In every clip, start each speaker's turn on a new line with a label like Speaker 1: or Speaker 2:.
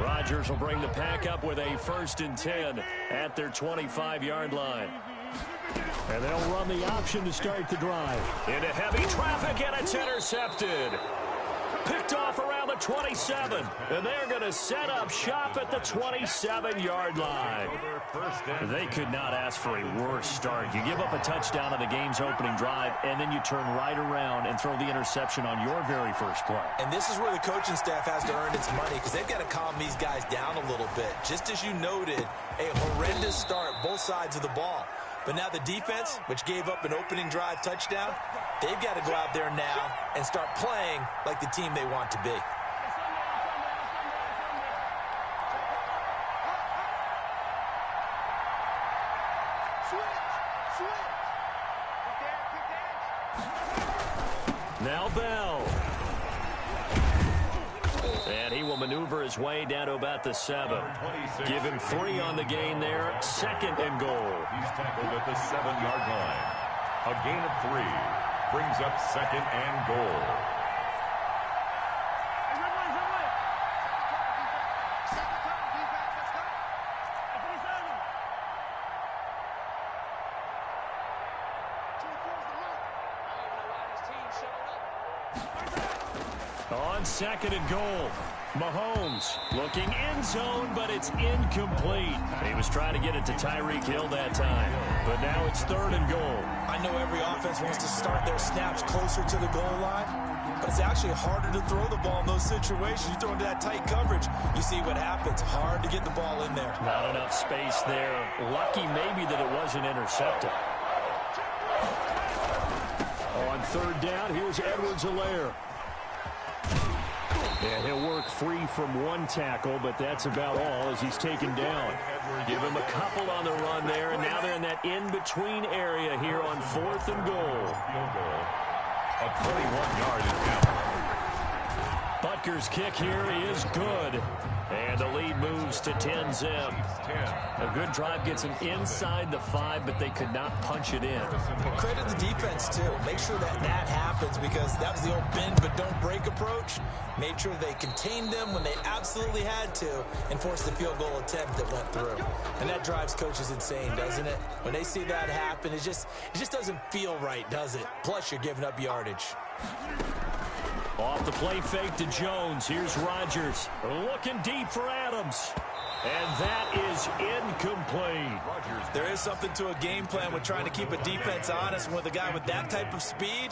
Speaker 1: Rodgers will bring the pack up with a 1st and 10 at their 25-yard line.
Speaker 2: And they'll run the option to start the drive.
Speaker 1: Into heavy traffic, and it's intercepted. Picked off around the 27, and they're going to set up shop at the 27-yard line. They could not ask for a worse start. You give up a touchdown on the game's opening drive, and then you turn right around and throw the interception on your very first play.
Speaker 3: And this is where the coaching staff has to earn its money, because they've got to calm these guys down a little bit. Just as you noted, a horrendous start, both sides of the ball. But now the defense, which gave up an opening drive touchdown, they've got to go out there now and start playing like the team they want to be.
Speaker 1: Now Bell. And he will maneuver his way down to about the 7. Give him 3 on the gain there. 2nd and goal.
Speaker 4: He's tackled at the 7-yard line. A gain of 3 brings up 2nd and goal.
Speaker 1: On 2nd and goal, Mahomes looking end zone, but it's incomplete. He was trying to get it to Tyreek Hill that time, but now it's 3rd and goal.
Speaker 3: I know every offense wants to start their snaps closer to the goal line, but it's actually harder to throw the ball in those situations. You throw into that tight coverage, you see what happens. Hard to get the ball in there.
Speaker 1: Not enough space there. Lucky maybe that it wasn't intercepted.
Speaker 2: On 3rd down, here's Edwards-Helaire. And he'll work free from 1 tackle, but that's about all as he's taken down.
Speaker 1: Give him a couple on the run there, and now they're in that in-between area here on 4th and goal.
Speaker 4: Field goal. A 21-yard attempt.
Speaker 1: Butker's kick here is good. And the lead moves to 10-zip. A good drive gets them inside the 5, but they could not punch it in.
Speaker 3: And credit the defense, too. Make sure that happens, because that was the old bend but don't break approach. Made sure they contained them when they absolutely had to and forced the field goal attempt that went through. And that drives coaches insane, doesn't it? When they see that happen, it just doesn't feel right, does it? Plus, you're giving up yardage.
Speaker 1: Off the play fake to Jones. Here's Rodgers. Looking deep for Adams. And that is incomplete.
Speaker 3: There is something to a game plan with trying to keep a defense honest. And with a guy with that type of speed,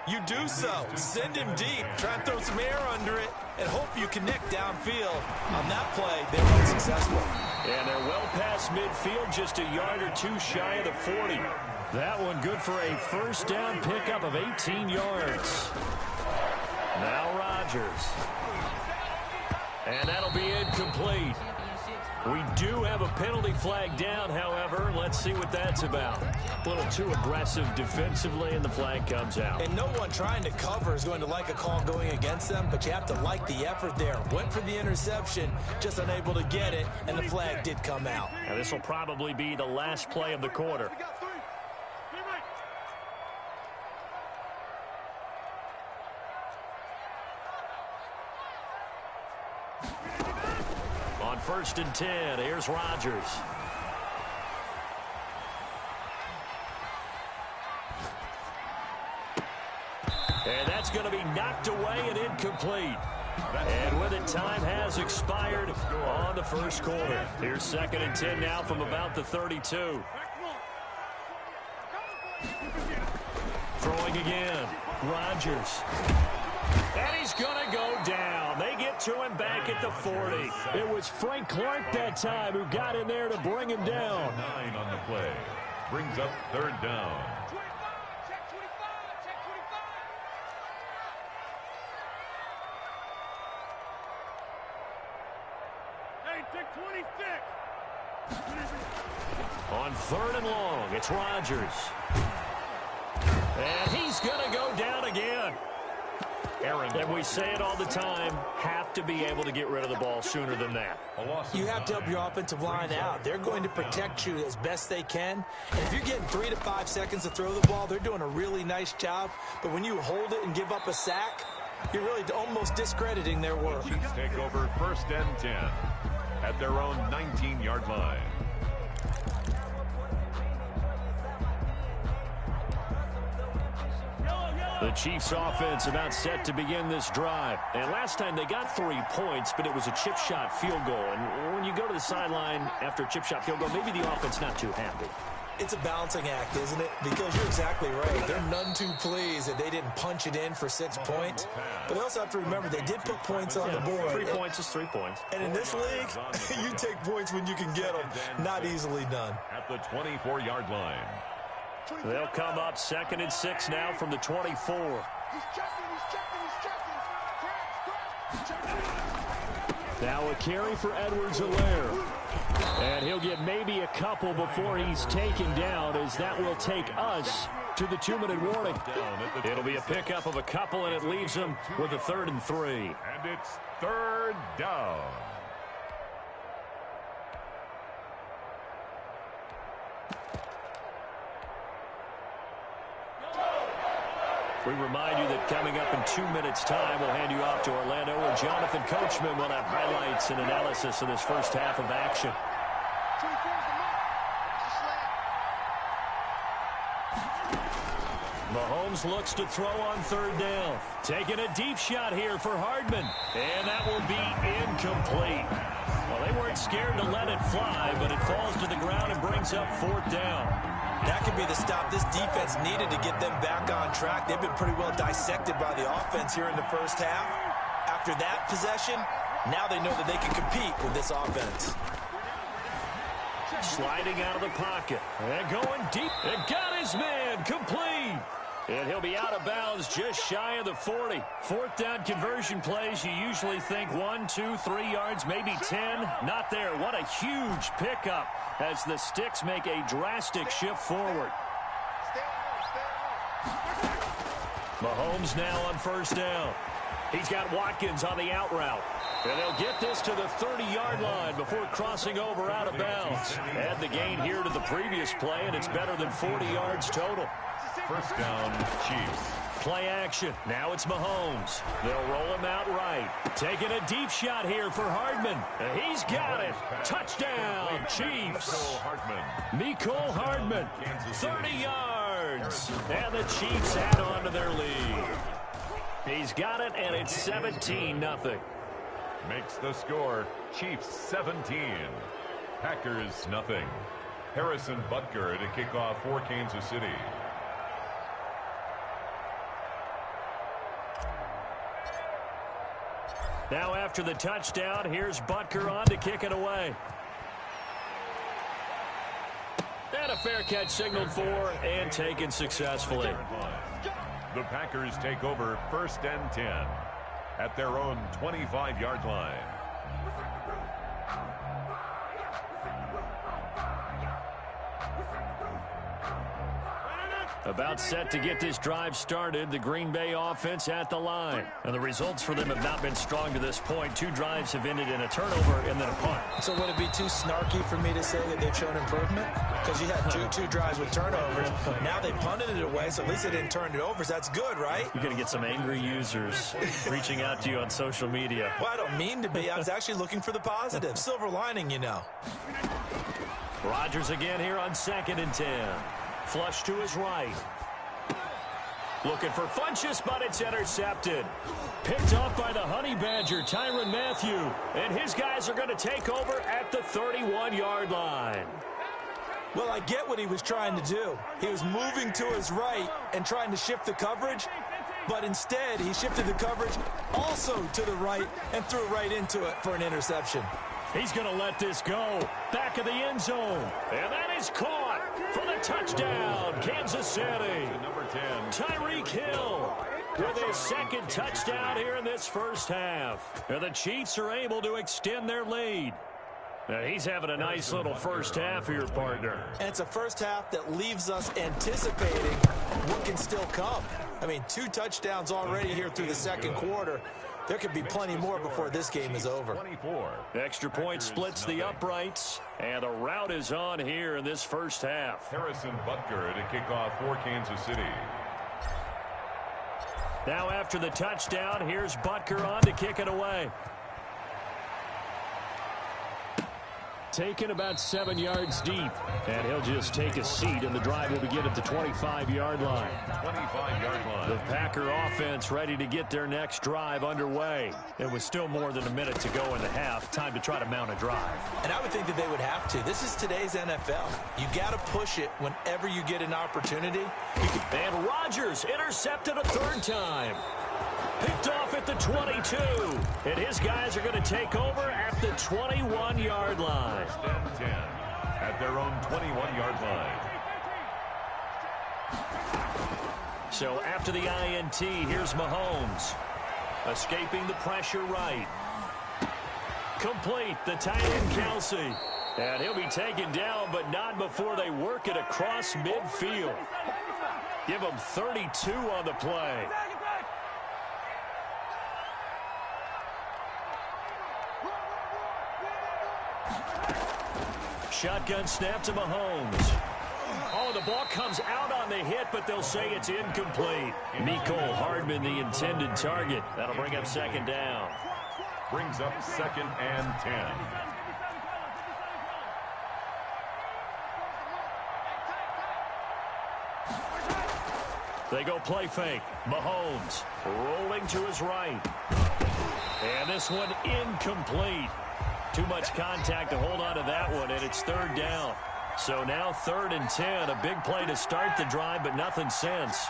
Speaker 3: you do so. Send him deep. Try and throw some air under it and hope you connect downfield. On that play, they were unsuccessful.
Speaker 1: And they're well past midfield, just a yard or 2 shy of the 40. That one good for a 1st down pickup of 18 yards. Now Rodgers. And that'll be incomplete. We do have a penalty flag down, however. Let's see what that's about. A little too aggressive defensively, and the flag comes out.
Speaker 3: And no one trying to cover is going to like a call going against them, but you have to like the effort there. Went for the interception, just unable to get it, and the flag did come out.
Speaker 1: Now this will probably be the last play of the quarter. On 1st and 10, here's Rodgers. And that's going to be knocked away and incomplete. And with it, time has expired on the 1st quarter. Here's 2nd and 10 now from about the 32. Throwing again. Rodgers. And he's going to go down. They get to him back at the 40.
Speaker 2: It was Frank Clark that time who got in there to bring him down.
Speaker 4: 9 on the play. Brings up 3rd down.
Speaker 1: On 3rd and long, it's Rodgers. And he's going to go down again. And we say it all the time, have to be able to get rid of the ball sooner than that.
Speaker 3: You have to help your offensive line out. They're going to protect you as best they can. And if you're getting 3 to 5 seconds to throw the ball, they're doing a really nice job. But when you hold it and give up a sack, You're really almost discrediting their work.
Speaker 4: The Chiefs take over 1st and 10 at their own 19-yard line.
Speaker 1: The Chiefs offense about set to begin this drive. And last time they got 3 points, but it was a chip shot field goal. And when you go to the sideline after a chip shot field goal, maybe the offense not too happy.
Speaker 3: It's a balancing act, isn't it? Because you're exactly right. They're none too pleased that they didn't punch it in for 6 points. But they also have to remember they did put points on the board.
Speaker 1: 3 points is 3 points.
Speaker 3: And in this league, you take points when you can get them. Not easily done.
Speaker 4: At the 24-yard line.
Speaker 1: They'll come up 2nd and 6 now from the 24.
Speaker 2: Now a carry for Edwards-Helaire. And he'll get maybe a couple before he's taken down, as that will take us to the 2-minute warning.
Speaker 1: It'll be a pickup of a couple, and it leaves them with a 3rd and 3.
Speaker 4: And it's 3rd down.
Speaker 1: We remind you that coming up in 2 minutes' time, we'll hand you off to Orlando, where Jonathan Coachman will have highlights and analysis of this first half of action. Mahomes looks to throw on 3rd down. Taking a deep shot here for Hardman. And that will be incomplete. Well, they weren't scared to let it fly, but it falls to the ground and brings up 4th down.
Speaker 3: That could be the stop this defense needed to get them back on track. They've been pretty well dissected by the offense here in the first half. After that possession, now they know that they can compete with this offense.
Speaker 1: Sliding out of the pocket. And going deep. And got his man. Complete. And he'll be out of bounds just shy of the 40. 4th down conversion plays, you usually think 1, 2, 3 yards, maybe 10. Not there. What a huge pickup as the Sticks make a drastic shift forward. Mahomes now on 1st down. He's got Watkins on the out route. And they'll get this to the 30-yard line before crossing over out of bounds. Add the gain here to the previous play, and it's better than 40 yards total.
Speaker 4: 1st down, Chiefs.
Speaker 1: Play action. Now it's Mahomes. They'll roll him out right. Taking a deep shot here for Hardman. He's got it. Touchdown, Chiefs. Mecole Hardman. 30 yards. And the Chiefs add on to their lead. He's got it, and it's 17-0.
Speaker 4: Makes the score Chiefs 17. Packers nothing. Harrison Butker to kick off for Kansas City.
Speaker 1: Now after the touchdown, here's Butker on to kick it away. And a fair catch signaled for and taken successfully.
Speaker 4: The Packers take over 1st and 10 at their own 25-yard line.
Speaker 1: About set to get this drive started, the Green Bay offense at the line. And the results for them have not been strong to this point. 2 drives have ended in a turnover and then a punt.
Speaker 3: So would it be too snarky for me to say that they've shown improvement? Because you had two drives with turnovers. Now they punted it away, so at least they didn't turn it over. So that's good, right?
Speaker 1: You're going to get some angry users reaching out to you on social media.
Speaker 3: Well, I don't mean to be. I was actually looking for the positive. Silver lining, you know.
Speaker 1: Rodgers again here on 2nd and 10. Flush to his right. Looking for Funchess, but it's intercepted. Picked off by the Honey Badger, Tyrann Mathieu. And his guys are going to take over at the 31-yard line.
Speaker 3: Well, I get what he was trying to do. He was moving to his right and trying to shift the coverage. But instead, he shifted the coverage also to the right and threw right into it for an interception.
Speaker 1: He's going to let this go. Back of the end zone. And that is caught for the touchdown, Kansas City.
Speaker 4: Number 10.
Speaker 1: Tyreek Hill with his 2nd touchdown here in this first half. And the Chiefs are able to extend their lead. Now he's having a nice little first half here, partner.
Speaker 3: And it's a first half that leaves us anticipating what can still come. I mean, 2 touchdowns already here through the 2nd quarter. There could be plenty more before this game is over.
Speaker 4: 24.
Speaker 1: Extra point splits the uprights, and a rout is on here in this first half.
Speaker 4: Harrison Butker to kick off for Kansas City.
Speaker 1: Now after the touchdown, here's Butker on to kick it away.
Speaker 2: Taken about 7 yards deep. And he'll just take a seat, and the drive will begin at the 25-yard line.
Speaker 4: 25-yard line.
Speaker 1: The Packer offense ready to get their next drive underway. It was still more than a minute to go in the half. Time to try to mount a drive.
Speaker 3: And I would think that they would have to. This is today's NFL. You got to push it whenever you get an opportunity.
Speaker 1: And Rodgers intercepted a third time. Picked off at the 22. And his guys are going to take over at the 21-yard line.
Speaker 4: First and 10 at their own 21-yard line.
Speaker 1: So after the INT, here's Mahomes. Escaping the pressure right. Complete, the tight end Kelsey. And he'll be taken down, but not before they work it across midfield. Give him 32 on the play. Shotgun snap to Mahomes. Oh, the ball comes out on the hit, but they'll say it's incomplete. Mecole Hardman, the intended target. That'll bring up second down.
Speaker 4: Brings up 2nd and 10.
Speaker 1: They go play fake. Mahomes rolling to his right. And this one incomplete. Too much contact to hold on to that one, and it's third down. So now 3rd and 10. A big play to start the drive, but nothing since.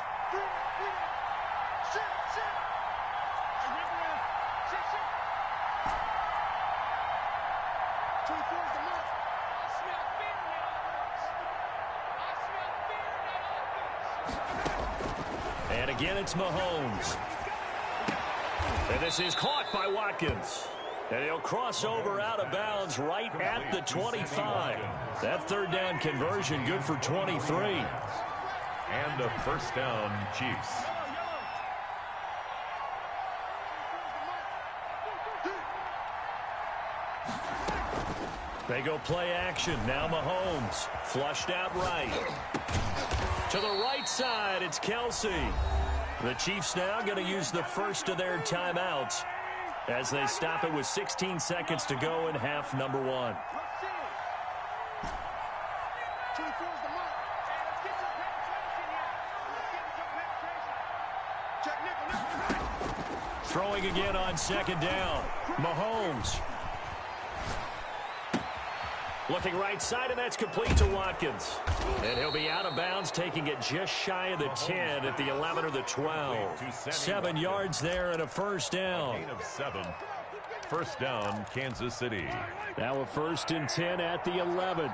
Speaker 1: And again, it's Mahomes. And this is caught by Watkins. And he'll cross over out of bounds right at the 25. That third down conversion good for 23.
Speaker 4: And a first down, Chiefs.
Speaker 1: They go play action. Now Mahomes. Flushed out right. To the right side, it's Kelsey. The Chiefs now going to use the first of their timeouts as they stop it with 16 seconds to go in half number 1. Throwing again on second down. Mahomes. Looking right side, and that's complete to Watkins. And he'll be out of bounds, taking it just shy of the 10 at the 11 or the 12. 7 yards there and a first down.
Speaker 4: Gain of 7. First down, Kansas City.
Speaker 2: Now a 1st and 10 at the 11.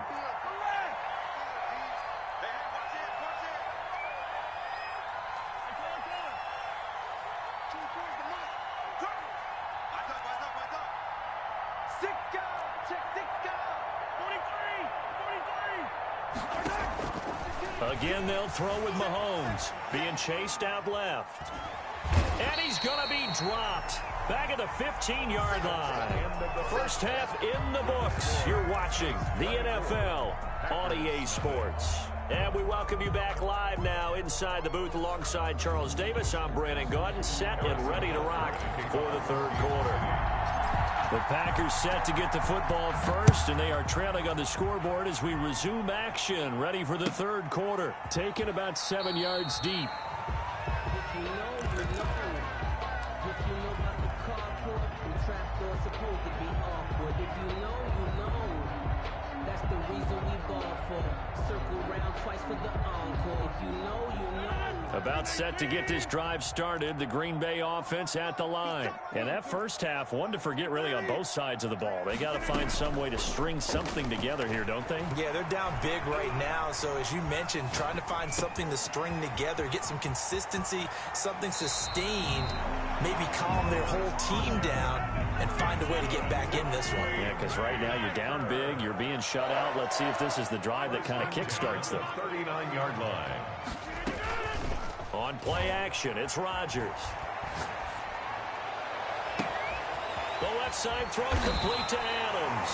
Speaker 1: Again, they'll throw with Mahomes. Being chased out left. And he's going to be dropped. Back at the 15-yard line. First half in the books. You're watching the NFL on EA Sports. And we welcome you back live now inside the booth alongside Charles Davis. I'm Brandon Gaudin, set and ready to rock for the third quarter. The Packers set to get the football first, and they are trailing on the scoreboard as we resume action, ready for the third quarter.
Speaker 2: Taken about 7 yards deep.
Speaker 5: If you know, you know. If you know about the carport, the trapdoor's supposed to be awkward. If you know, you know. That's the reason we ball for. Circle round twice for the encore. If you know, you know.
Speaker 1: About set to get this drive started, the Green Bay offense at the line. And that first half, one to forget really on both sides of the ball. They got to find some way to string something together here, don't they?
Speaker 3: Yeah, they're down big right now. So as you mentioned, trying to find something to string together, get some consistency, something sustained, maybe calm their whole team down and find a way to get back in this one.
Speaker 1: Yeah, because right now you're down big, you're being shut out. Let's see if this is the drive that kind of kickstarts them.
Speaker 4: 39-yard line.
Speaker 1: On play action, it's Rodgers. The left side throw complete to Adams.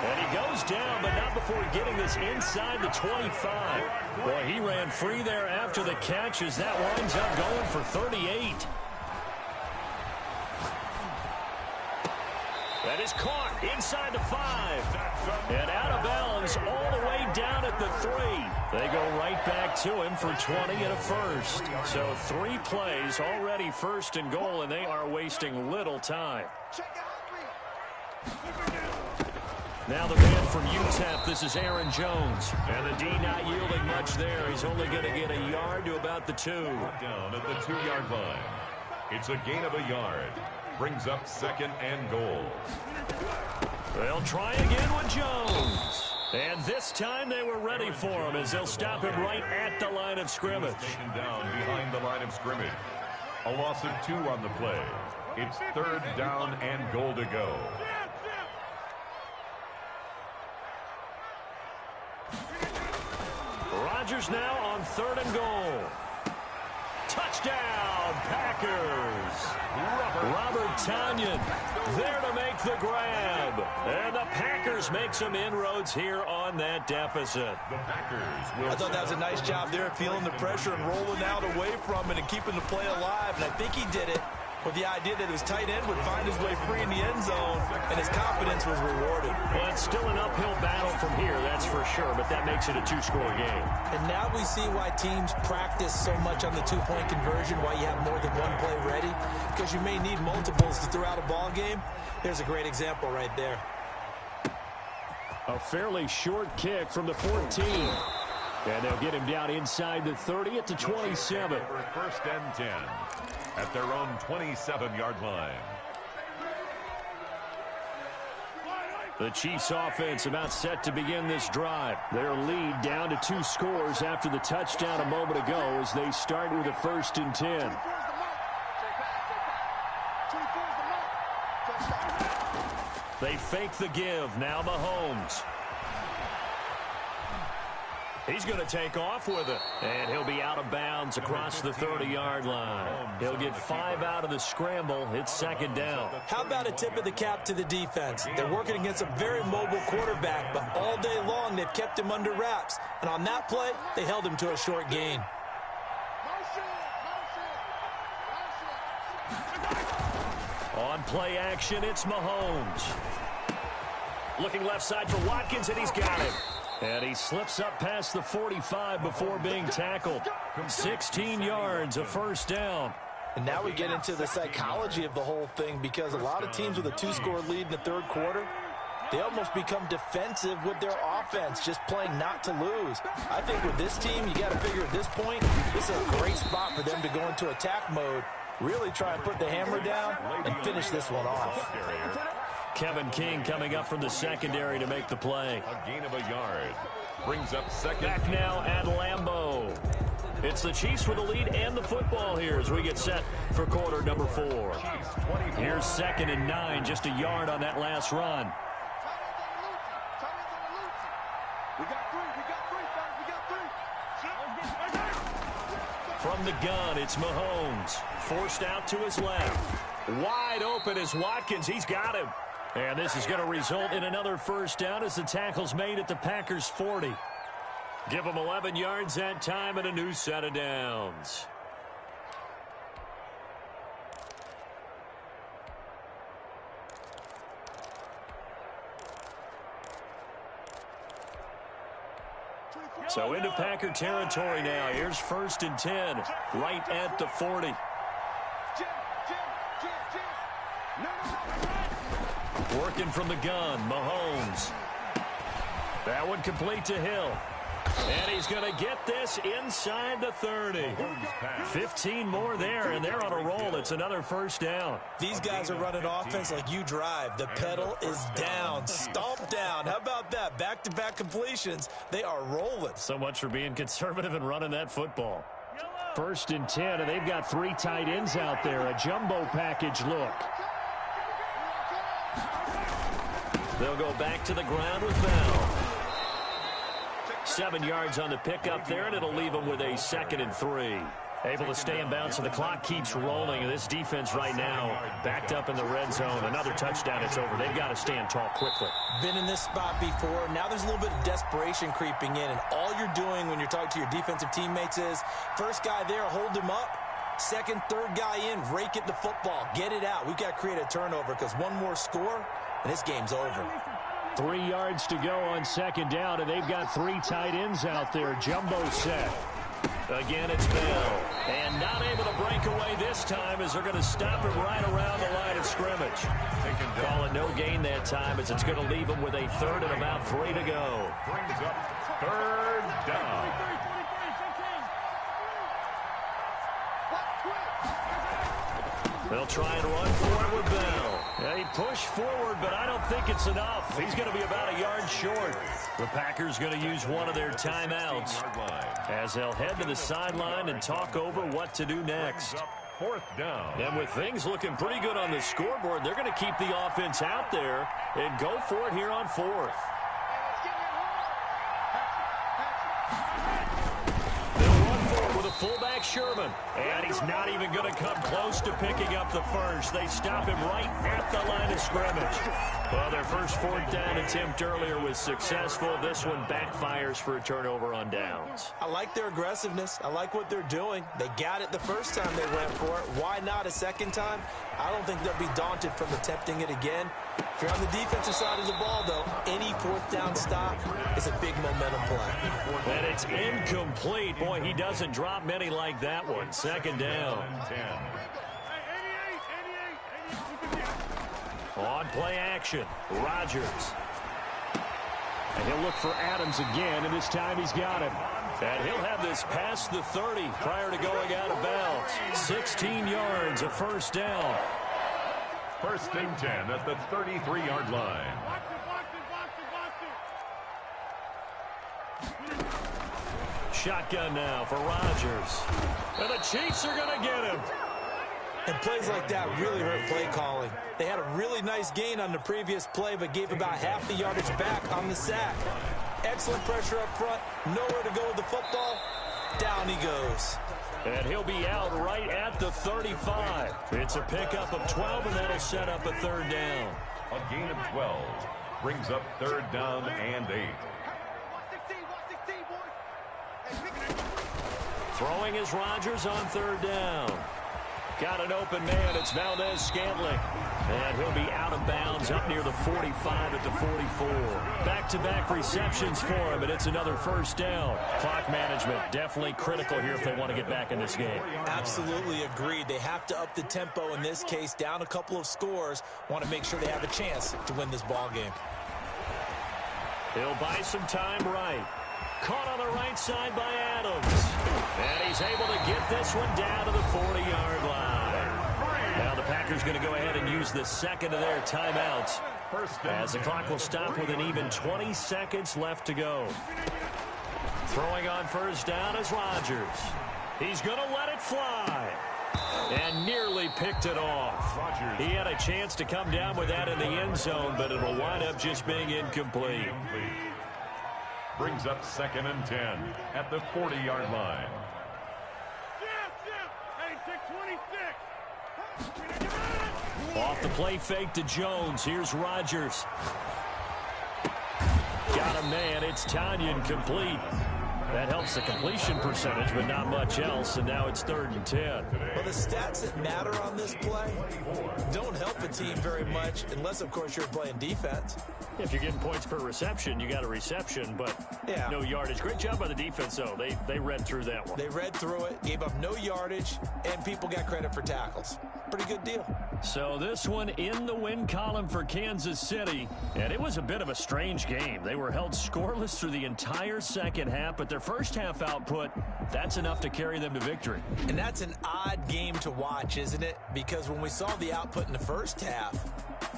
Speaker 1: And he goes down, but not before getting this inside the 25. Boy, he ran free there after the catch as that winds up going for 38. is caught inside the 5. And out of bounds all the way down at the 3. They go right back to him for 20 and a first. So 3 plays already first and goal, and they are wasting little time. Now the man from UTEP, this is Aaron Jones. And the D not yielding much there. He's only going to get a yard to about the 2.
Speaker 4: Down at the 2-yard line. It's a gain of a yard. Brings up 2nd and goal.
Speaker 1: They'll try again with Jones. And this time they were ready for him as they'll stop him right at the line of scrimmage.
Speaker 4: Taken down behind the line of scrimmage. A loss of 2 on the play. It's 3rd down and goal to go.
Speaker 1: Rodgers now on 3rd and goal. Touchdown, Packers. Robert Tonyan there to make the grab. And the Packers make some inroads here on that deficit.
Speaker 4: The Packers will.
Speaker 3: I thought that was a nice job there, feeling the pressure and rolling out away from it and keeping the play alive. And I think he did it with the idea that his tight end would find his way free in the end zone, and his confidence was rewarded.
Speaker 1: Well, it's still an uphill battle from here, that's for sure, but that makes it a 2-score game.
Speaker 3: And now we see why teams practice so much on the 2-point conversion, why you have more than one play ready, because you may need multiples to throw out a ball game. There's a great example right there.
Speaker 2: A fairly short kick from the 14. And they'll get him down inside the 30 at the 27.
Speaker 4: 1st and 10 at their own 27-yard line.
Speaker 2: The Chiefs offense about set to begin this drive. Their lead down to 2 scores after the touchdown a moment ago as they start with a 1st and 10.
Speaker 1: They fake the give. Now Mahomes. He's going to take off with it. And he'll be out of bounds across the 30-yard line. He'll get 5 out of the scramble. It's 2nd down.
Speaker 3: How about a tip of the cap to the defense? They're working against a very mobile quarterback, but all day long they've kept him under wraps. And on that play, they held him to a short gain.
Speaker 1: On play action, it's Mahomes. Looking left side for Watkins, and he's got it. And he slips up past the 45 before being tackled. 16 yards, a 1st down.
Speaker 3: And now we get into the psychology of the whole thing, because a lot of teams with a 2-score lead in the 3rd quarter, they almost become defensive with their offense, just playing not to lose. I think with this team, you got to figure at this point, this is a great spot for them to go into attack mode, really try and put the hammer down and finish this one off.
Speaker 1: Kevin King coming up from the secondary to make the play.
Speaker 4: A gain of a yard. Brings up 2nd.
Speaker 1: Back now at Lambeau. It's the Chiefs with the lead and the football here as we get set for quarter number 4. Here's 2nd and 9, just a yard on that last run. From the gun, it's Mahomes. Forced out to his left. Wide open is Watkins. He's got him. And this is going to result in another 1st down as the tackle's made at the Packers' 40. Give them 11 yards that time and a new set of downs. So into Packer territory now. Here's 1st and 10, right at the 40. Working from the gun, Mahomes. That one complete to Hill. And he's going to get this inside the 30. 15 more there, and they're on a roll. It's another 1st down.
Speaker 3: These guys are running offense like you drive. The pedal is down, stomp down. How about that? Back-to-back completions. They are rolling.
Speaker 1: So much for being conservative and running that football.
Speaker 2: 1st and 10, and they've got 3 tight ends out there. A jumbo package look.
Speaker 1: They'll go back to the ground with Bell. 7 yards on the pickup there, and it'll leave them with a 2nd and 3. Able to stay in bounds, so the clock keeps rolling. And this defense right now backed up in the red zone. Another touchdown, it's over. They've got to stand tall quickly.
Speaker 3: Been in this spot before. Now there's a little bit of desperation creeping in, and all you're doing when you're talking to your defensive teammates is, first guy there, hold him up. 2nd, 3rd guy in, rake at the football. Get it out. We've got to create a turnover, because one more score, and this game's over.
Speaker 2: 3 yards to go on second down, and they've got 3 tight ends out there. Jumbo set. Again, it's Bell. And not able to break away this time as they're going to stop him right around the line of scrimmage. Call it no gain that time as it's going to leave him with a third and about 3 to go.
Speaker 4: Brings up third down.
Speaker 2: They'll try and run for it with Bell. Yeah, he pushed forward, but I don't think it's enough. He's going to be about a yard short. The Packers going to use one of their timeouts as they'll head to the sideline and talk over what to do next.
Speaker 4: Fourth down.
Speaker 2: And with things looking pretty good on the scoreboard, they're going to keep the offense out there and go for it here on fourth. Fullback Sherman, and he's not even going to come close to picking up the first. They stop him right at the line of scrimmage. Well, their first fourth down attempt earlier was successful. This one backfires for a turnover on downs.
Speaker 3: I like their aggressiveness. I like what they're doing. They got it the first time they went for it. Why not a second time? I don't think they'll be daunted from attempting it again. If you're on the defensive side of the ball, though, any fourth down stop is a big momentum play.
Speaker 2: And it's incomplete. Boy, he doesn't drop many like that one. Second down. On play action, Rodgers. And he'll look for Adams again, and this time he's got him. And he'll have this past the 30 prior to going out of bounds. 16 yards, a first down.
Speaker 4: First and 10 at the 33-yard line.
Speaker 2: Shotgun now for Rodgers. And the Chiefs are going to get him.
Speaker 3: And plays like that really hurt play calling. They had a really nice gain on the previous play, but gave about half the yardage back on the sack. Excellent pressure up front. Nowhere to go with the football. Down he goes.
Speaker 2: And he'll be out right at the 35. It's a pickup of 12, and that'll set up a third down.
Speaker 4: A gain of 12 brings up third down and 8.
Speaker 2: Throwing is Rodgers on third down. Got an open man. It's Valdez-Scantling. And he'll be out of bounds up near the 45 at the 44. Back-to-back receptions for him, and it's another first down. Clock management definitely critical here if they want to get back in this game.
Speaker 3: Absolutely agreed. They have to up the tempo in this case, down a couple of scores. Want to make sure they have a chance to win this ball game.
Speaker 2: He'll buy some time right. Caught on the right side by Adams. And he's able to get this one down to the 40-yard line. Now the Packers going to go ahead and use the second of their timeouts as the clock will stop with an even 20 seconds left to go. Throwing on first down is Rodgers. He's going to let it fly. And nearly picked it off. He had a chance to come down with that in the end zone, but it'll wind up just being incomplete.
Speaker 4: Brings up second and 10 at the 40-yard line.
Speaker 2: Off the play fake to Jones. Here's Rodgers. Got a man. It's Tanyan complete. That helps the completion percentage, but not much else, and now it's third and 10.
Speaker 3: Well, the stats that matter on this play don't help a team very much unless, of course, you're playing defense.
Speaker 2: If you're getting points per reception, you got a reception, but no yardage. Great job by the defense, though. They read through that one.
Speaker 3: They read through it, gave up no yardage, and people got credit for tackles. Pretty good deal.
Speaker 2: So this one in the win column for Kansas City, and it was a bit of a strange game. They were held scoreless through the entire second half, but their first half output, that's enough to carry them to victory.
Speaker 3: And that's an odd game to watch, isn't it? Because when we saw the output in the first half,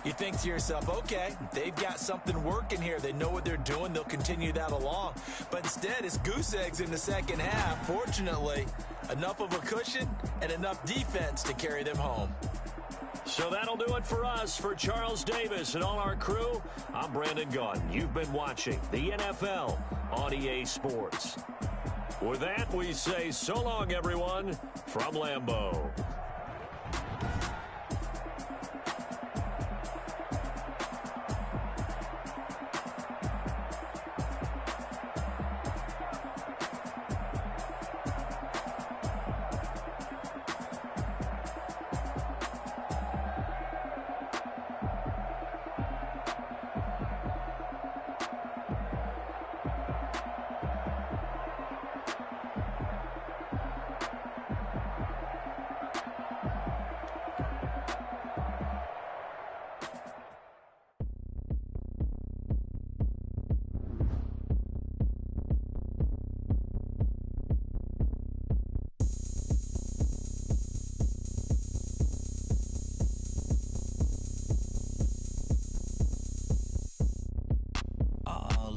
Speaker 3: you think to yourself, okay, they've got something working here. They know what they're doing. They'll continue that along. But instead, it's goose eggs in the second half. Fortunately, enough of a cushion and enough defense to carry them home.
Speaker 2: So that'll do it for us. For Charles Davis and all our crew, I'm Brandon Gaudin. You've been watching the NFL on EA Sports. With that, we say so long, everyone, from Lambeau.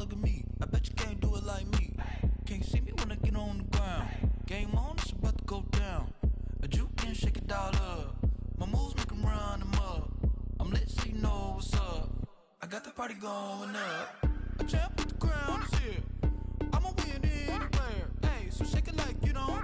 Speaker 6: look at me. I bet you can't do it like me. Can't see me when I get on the ground. Game on, it's about to go down. A juke and shake it all up. My moves make them run them up. I'm lit so you know what's up. I got the party going up. A champ with the crown is here. I'ma win anywhere. Hey, so shake it like you don't